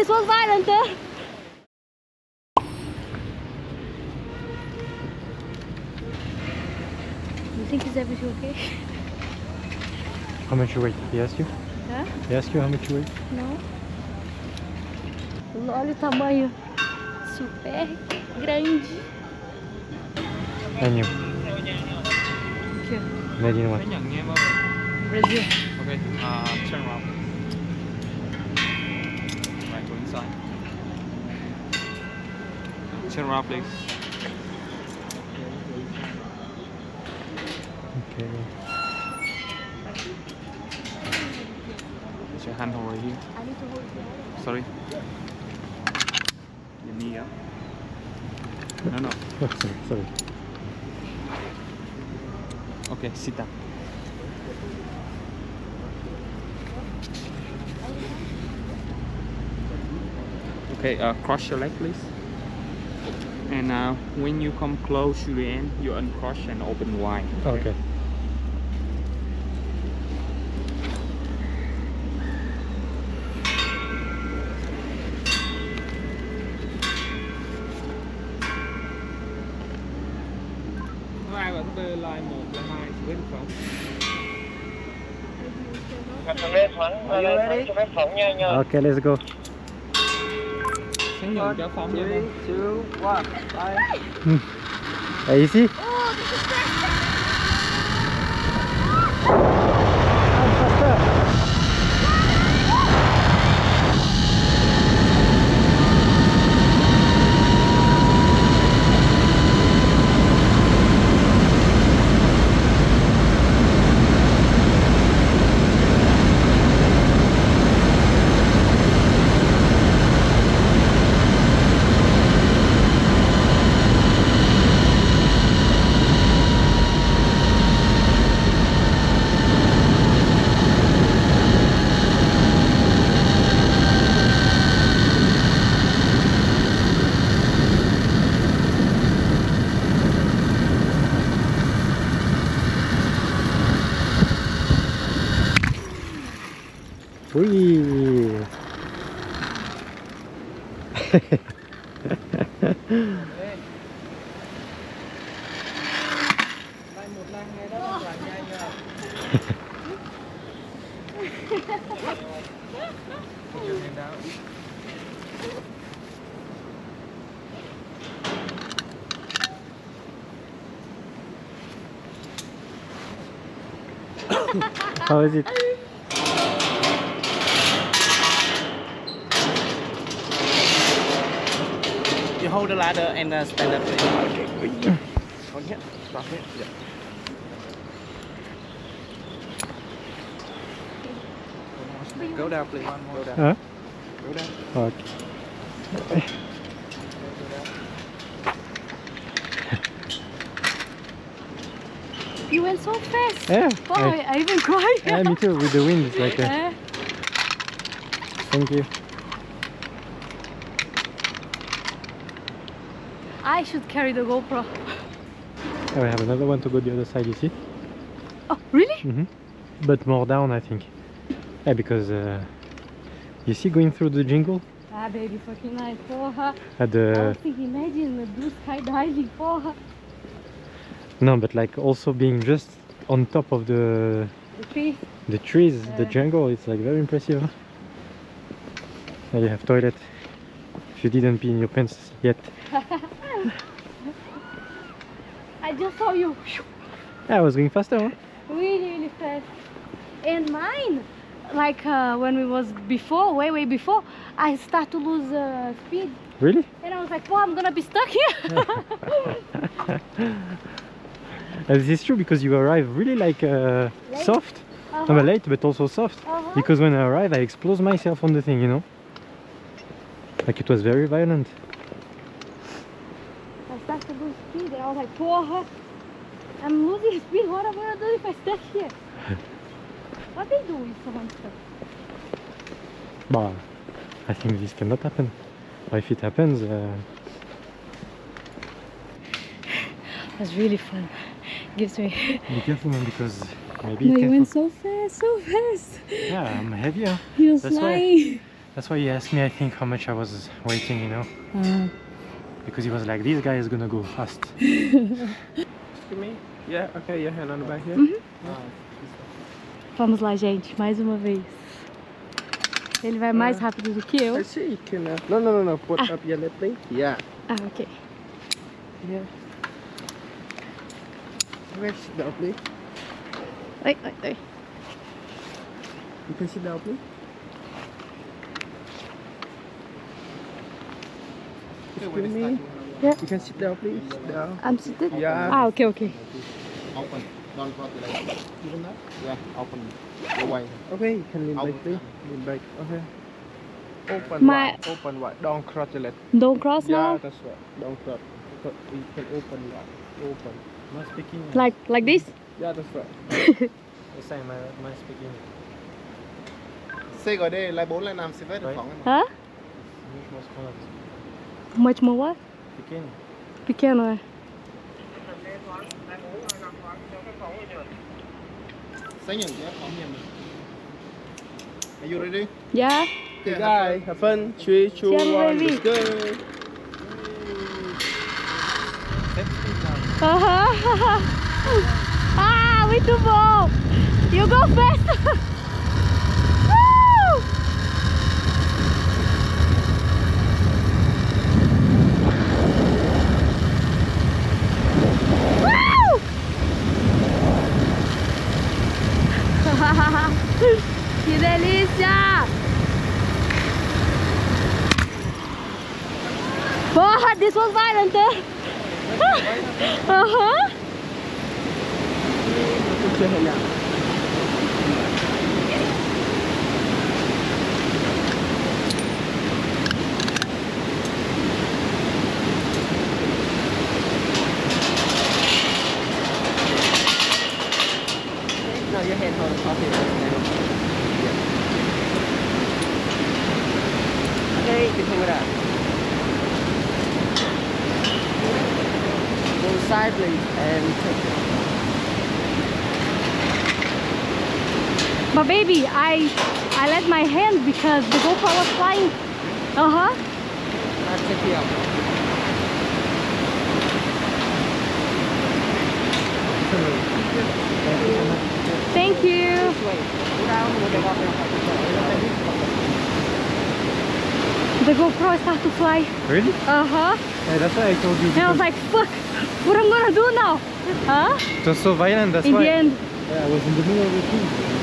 this was violent, huh? You think is everything okay? How much you weigh? He asked you? Hã? He asked you how much you weigh? Não. Olha o tamanho. Super grande. And you? Aqui, ó. Made in what? Brasil. Okay, turn around. Right, go inside. Turn around, please. Okay. Put your hand over here. I need to hold it. Sorry. Your knee up. No. Oh, sorry. Okay, sit down. Okay, cross your leg, please. And when you come close to the end, you uncross and open wide. Okay. Ai và thứ line 1, line 2 với được không? Are you ready? Okay, let's go. Sáng nhường cho phóng nha. 3, 2, 1, bye. Easy? Oh, this is fast. Whee! Line 1, line 2 đó đang làm nhanh nha. Put your hand down. How is it? You hold the ladder and stand up. Okay. Hold here. Stop it. Yeah. Go down, please. One more. Go down. Huh? Go down. Okay. You went so fast. Yeah. Wow, I even cried. Yeah, me too. With the wind, it's like. Thank you. I should carry the GoPro. Oh, I have another one to go the other side. You see? Oh, really? Mm-hmm. But more down, I think. Yeah, because you see, going through the jungle Ah, baby, fucking nice. Porra. at I the was thinking, imagine do skydiving. Porra. no, but like also being just on top of The tree. the trees, the Yeah. jungle. It's like very impressive. Huh? And you have toilet. If you didn't pee in your pants yet. I just saw you. Yeah, I was going faster. Huh? Really fast. And mine, like when we was before, way before, I start to lose speed. Really? And I was like, oh, I'm gonna be stuck here. And this is true because you arrive really like soft. I'm late, but also soft. Because when I arrive, I explode myself on the thing, you know. Like it was very violent. I start to lose speed, and I was like, porra, I'm losing speed. What am I gonna do if I stuck here? What they do if someone stuck? Bah, I think this cannot happen. Or if it happens, It was really fun. Gives me. be careful, man, because maybe No, it you can went fall. so fast, so fast. Yeah, I'm heavier. You're That's flying. That's why he asked me, I think, how much I was waiting, you know. Because he was like, this guy is gonna go fast. Excuse me? Yeah, okay, your hand on the back here. Vamos lá, gente, mais uma vez. Ele vai mais rápido do que eu. I see, you can, no, put up your left leg. Yeah. Ah, ok. Yeah. Okay, sit down, please. Oi, oi, oi. You can sit down, please. Excuse me. Yeah. You can sit down, please. Sit down. I'm seated? Yeah. Ah, ok, ok. Open. Don't cross the leg. Even that? Yeah, open. The wide. Okay, you can lean Out. back, please. Lean back. Okay. Open My- wide. Open wide. Don't cross the leg. Don't cross Yeah, now? that's right. Don't cross. You can open wide. Open. Am I speaking? Like this? Yeah, that's right. Yes, am I speaking? CGD lại 4 lại 5 sẽ được Right. phỏng. Hã? Much more smaller. Much more what? Pequeno. Pequeno, é. Sẽ nhận cái phỏng nhận. Are you ready? Yeah? Okay, guys, have fun. 3, 2, Yeah, 1, baby. let's go. Aham. Ah, muito bom! You go fast! Woo! Woo! Que delícia! Porra, this was violent, huh? Uh-huh. Put your hand out. No, your hand hold off here. Okay, you can hang it up. Go side please and take it. But baby, I let my hand because the GoPro was flying. Uh-huh. I'll take you out. Thank you. This way. Go down, we'll get off The GoPro started to fly. Really? Uh-huh. Yeah, that's why I told you. And I was like, fuck, what I'm gonna do now? Huh? It was so violent, that's In why. the end. Yeah, I was in the middle of the thing.